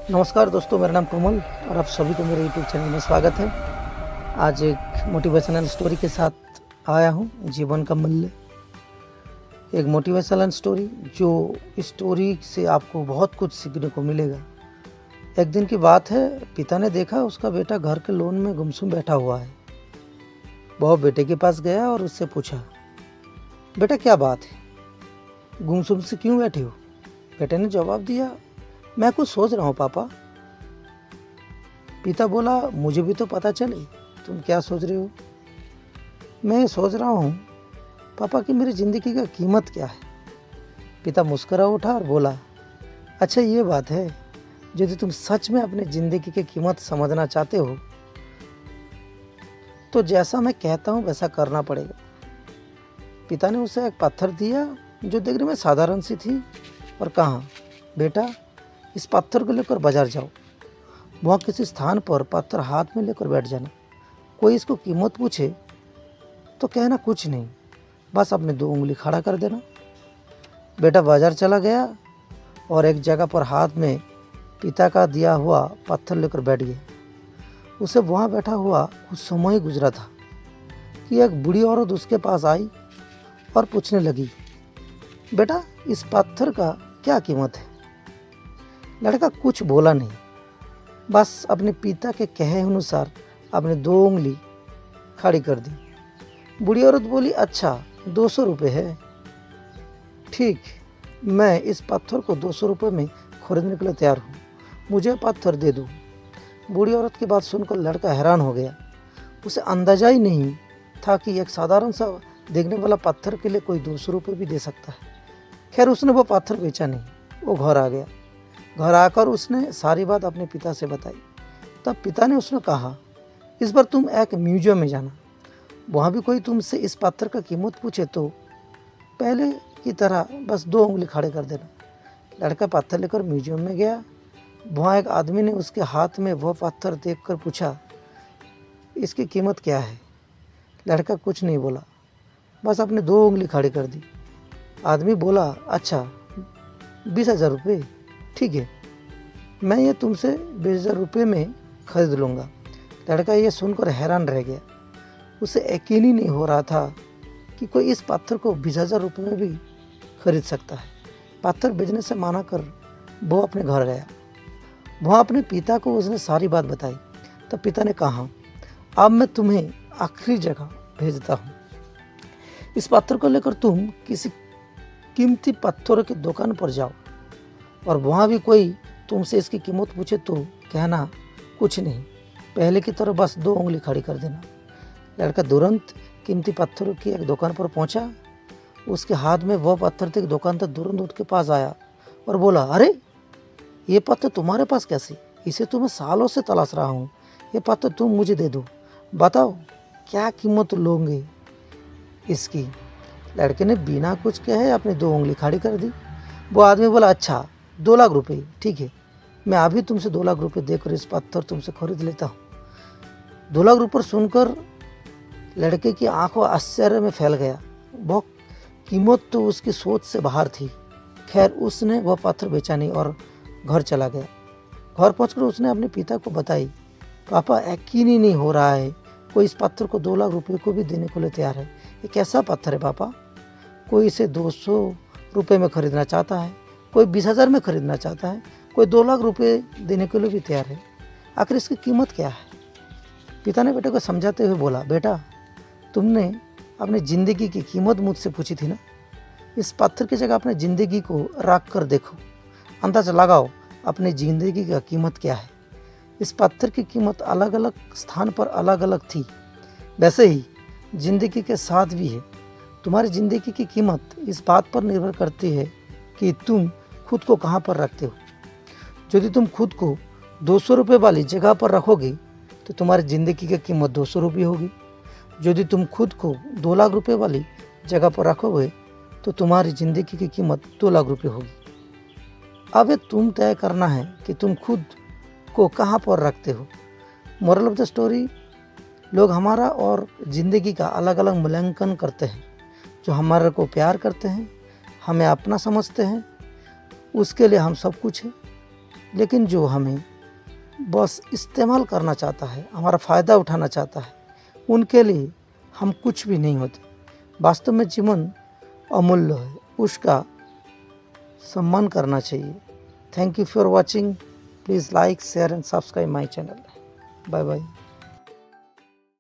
नमस्कार दोस्तों, मेरा नाम कोमल और आप सभी को मेरे यूट्यूब चैनल में स्वागत है। आज एक मोटिवेशनल स्टोरी के साथ आया हूँ, जीवन का मूल्य। एक मोटिवेशनल स्टोरी जो स्टोरी से आपको बहुत कुछ सीखने को मिलेगा। एक दिन की बात है, पिता ने देखा उसका बेटा घर के लोन में गुमसुम बैठा हुआ है। वह बेटे के पास गया और उससे पूछा, बेटा क्या बात है, गुमसुम से क्यों बैठे हो? बेटे ने जवाब दिया, मैं कुछ सोच रहा हूँ पापा। पिता बोला, मुझे भी तो पता चले, तुम क्या सोच रहे हो? मैं सोच रहा हूँ पापा कि मेरी ज़िंदगी का कीमत क्या है। पिता मुस्कुरा उठा और बोला, अच्छा ये बात है, यदि तुम सच में अपनी ज़िंदगी की कीमत समझना चाहते हो तो जैसा मैं कहता हूँ वैसा करना पड़ेगा। पिता ने उसे एक पत्थर दिया जो देखने में साधारण सी थी और कहा, बेटा इस पत्थर को लेकर बाजार जाओ, वहाँ किसी स्थान पर पत्थर हाथ में लेकर बैठ जाना। कोई इसको कीमत पूछे तो कहना कुछ नहीं, बस अपने 2 उंगली खड़ा कर देना। बेटा बाजार चला गया और एक जगह पर हाथ में पिता का दिया हुआ पत्थर लेकर बैठ गया। उसे वहाँ बैठा हुआ कुछ समय ही गुजरा था कि एक बूढ़ी औरत उसके पास आई और पूछने लगी, बेटा इस पत्थर का क्या कीमत है? लड़का कुछ बोला नहीं, बस अपने पिता के कहे अनुसार अपने 2 उंगली खड़ी कर दी। बूढ़ी औरत बोली, अच्छा 200 रुपये है। ठीक, मैं इस पत्थर को 200 रुपये में खरीदने के लिए तैयार हूँ, मुझे पत्थर दे दो। बूढ़ी औरत की बात सुनकर लड़का हैरान हो गया। उसे अंदाजा ही नहीं था कि एक साधारण सा देखने वाला पत्थर के लिए कोई 200 रुपये भी दे सकता है। खैर उसने वो पत्थर बेचा नहीं, वो घर आ गया। घर आकर उसने सारी बात अपने पिता से बताई। तब पिता ने उसने कहा, इस बार तुम एक म्यूजियम में जाना, वहाँ भी कोई तुमसे इस पत्थर का कीमत पूछे तो पहले की तरह बस 2 उंगली खड़े कर देना। लड़का पत्थर लेकर म्यूजियम में गया। वहाँ एक आदमी ने उसके हाथ में वह पत्थर देखकर पूछा, इसकी कीमत क्या है? लड़का कुछ नहीं बोला, बस अपने 2 उंगली खड़ी कर दी। आदमी बोला, अच्छा 20,000 रुपये, ठीक है, मैं ये तुमसे 20,000 रुपये में खरीद लूँगा। लड़का ये सुनकर हैरान रह गया। उसे यकीन ही नहीं हो रहा था कि कोई इस पत्थर को 20,000 रुपये में भी खरीद सकता है। पत्थर बेचने से माना कर वो अपने घर गया। वहाँ अपने पिता को उसने सारी बात बताई। तब पिता ने कहा, अब मैं तुम्हें आखिरी जगह भेजता हूँ। इस पत्थर को लेकर तुम किसी कीमती पत्थरों की दुकान पर जाओ और वहाँ भी कोई तुमसे इसकी कीमत पूछे तो कहना कुछ नहीं, पहले की तरह बस 2 उंगली खड़ी कर देना। लड़का तुरंत कीमती पत्थरों की एक दुकान पर पहुँचा। उसके हाथ में वह पत्थर थे। दुकानदार तुरंत उसके पास आया और बोला, अरे ये पत्थर तुम्हारे पास कैसे? इसे तो मैं सालों से तलाश रहा हूँ, ये पत्थर तुम मुझे दे दो, बताओ क्या कीमत लोगे इसकी? लड़के ने बिना कुछ कहे अपनी 2 उंगली खड़ी कर दी। वो आदमी बोला, अच्छा 2 लाख रुपए, ठीक है, मैं अभी तुमसे 2 लाख रुपए देकर इस पत्थर तुमसे खरीद लेता हूँ। 2 लाख रुपये सुनकर लड़के की आंखों आश्चर्य में फैल गया। वो कीमत तो उसकी सोच से बाहर थी। खैर उसने वह पत्थर बेचा नहीं और घर चला गया। घर पहुंचकर उसने अपने पिता को बताई, पापा यकीन ही नहीं हो रहा है, कोई इस पत्थर को 2 लाख रुपये को भी देने को लिए तैयार है। ये कैसा पत्थर है पापा? कोई इसे 200 रुपये में खरीदना चाहता है, कोई 20,000 में खरीदना चाहता है, कोई 2 लाख रुपये देने के लिए भी तैयार है। आखिर इसकी कीमत क्या है? पिता ने बेटे को समझाते हुए बोला, बेटा तुमने अपनी ज़िंदगी की कीमत मुझसे पूछी थी ना, इस पत्थर की जगह अपनी ज़िंदगी को रख कर देखो, अंदाज़ा लगाओ अपनी ज़िंदगी का कीमत क्या है। इस पत्थर की कीमत अलग अलग स्थान पर अलग अलग थी, वैसे ही ज़िंदगी के साथ भी है। तुम्हारी ज़िंदगी की कीमत इस बात पर निर्भर करती है कि तुम खुद को कहाँ पर रखते हो। यदि तुम खुद को 200 रुपये वाली जगह पर रखोगे तो तुम्हारी ज़िंदगी की कीमत 200 रुपये होगी। यदि तुम खुद को 2 लाख रुपये वाली जगह पर रखोगे तो तुम्हारी ज़िंदगी की कीमत 2 लाख रुपये होगी। अब ये तुम तय करना है कि तुम खुद को कहाँ पर रखते हो। मोरल ऑफ द स्टोरी, लोग हमारा और ज़िंदगी का अलग अलग मूल्यांकन करते हैं। जो हमारे को प्यार करते हैं, हमें अपना समझते हैं, उसके लिए हम सब कुछ हैं। लेकिन जो हमें बस इस्तेमाल करना चाहता है, हमारा फ़ायदा उठाना चाहता है, उनके लिए हम कुछ भी नहीं होते। वास्तव में जीवन अमूल्य है, उसका सम्मान करना चाहिए। Thank you for watching. Please like, share and subscribe my channel. Bye bye.